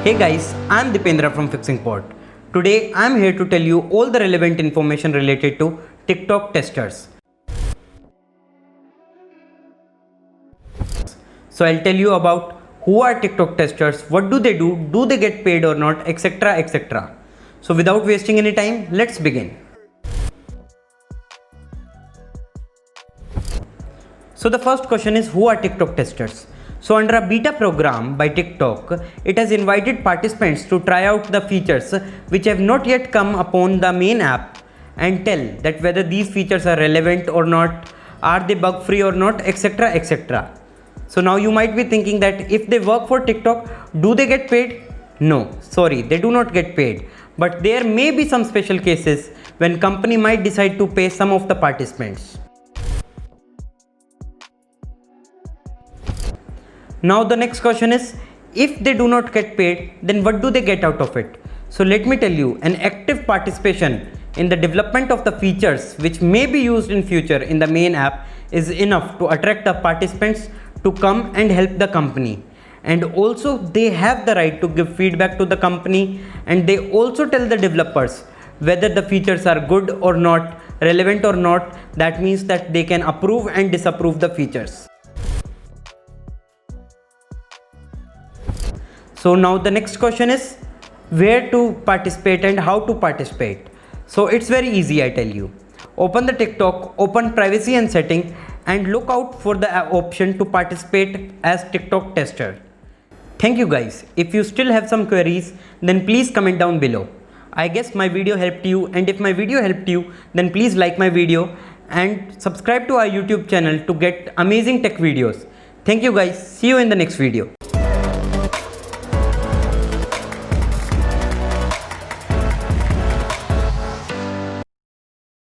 Hey guys, I'm Dipendra from FixingPod. Today I'm here to tell you all the relevant information related to TikTok testers. So I'll tell you about who are TikTok testers, what do they get paid or not, etc. etc. So without wasting any time, let's begin. So the first question is, who are TikTok testers? So under a beta program by TikTok, it has invited participants to try out the features which have not yet come upon the main app and tell that whether these features are relevant or not, are they bug free or not, etc. etc. So now you might be thinking that if they work for TikTok, do they get paid? No, sorry, they do not get paid. But there may be some special cases when company might decide to pay some of the participants. Now the next question is, if they do not get paid, then what do they get out of it? So let me tell you, an active participation in the development of the features which may be used in future in the main app is enough to attract the participants to come and help the company. And also they have the right to give feedback to the company, and they also tell the developers whether the features are good or not, relevant or not. That means that they can approve and disapprove the features. So now the next question is, where to participate and how to participate. So it's very easy, I tell you. Open the TikTok, open privacy and setting, and look out for the option to participate as TikTok tester. Thank you guys. If you still have some queries, then please comment down below. I guess my video helped you, and if my video helped you, then please like my video and subscribe to our YouTube channel to get amazing tech videos. Thank you guys. See you in the next video.